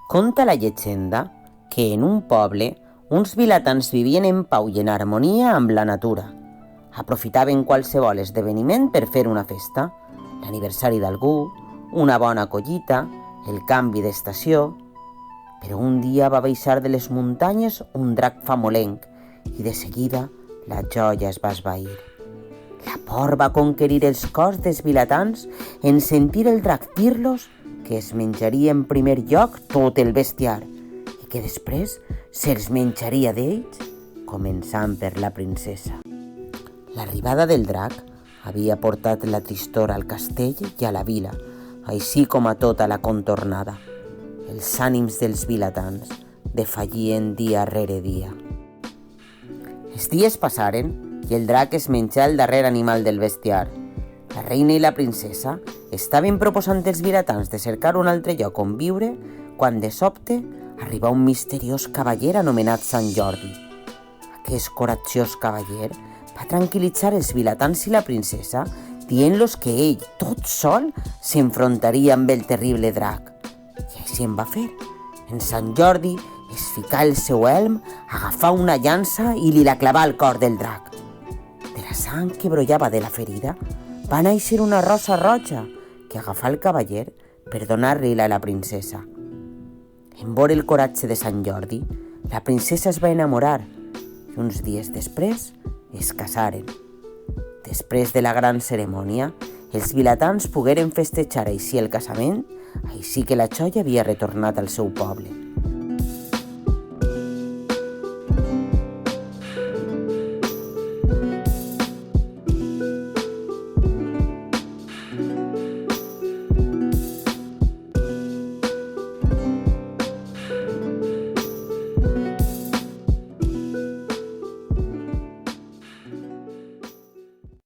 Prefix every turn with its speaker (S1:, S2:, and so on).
S1: Conta la llegenda que en un poble uns vilatans vivien en pau i en harmonia amb la natura. Aprofitaven qualsevol esdeveniment per fer una festa, l'aniversari d'algú, una bona collita, el canvi d'estació. Però un dia va baixar de les muntanyes un drac famolenc i de seguida la joia es va esvair. La por va conquerir els cors dels vilatans en sentir el drac dir-los que es menjaria en primer lloc tot el bestiar i que després se'ls menjaria d'ells, començant per la princesa. L'arribada del drac havia portat la tristor al castell i a la vila, així com a tota la contornada. Els ànims dels vilatans defallien dia rere dia. Els dies passaren i el drac es menjà el darrer animal del bestiar. La reina i la princesa estaven proposant als vilatans de cercar un altre lloc on viure quan de sobte arribà un misteriós cavaller anomenat Sant Jordi. Aquest coratjós cavaller va tranquil·litzar els vilatans i la princesa dient-los que ell, tot sol, s'enfrontaria amb el terrible drac. I així en va fer. En Sant Jordi es ficà el seu elm, agafà una llança i li la clavà al cor del drac. De la sang que brollava de la ferida va néixer una rosa roja que agafà el cavaller per donar-li-la a la princesa. En veure el coratge de Sant Jordi, la princesa es va enamorar i uns dies després es casaren. Després de la gran cerimònia, els vilatans pogueren festejar així el casament, així que la joia havia retornat al seu poble.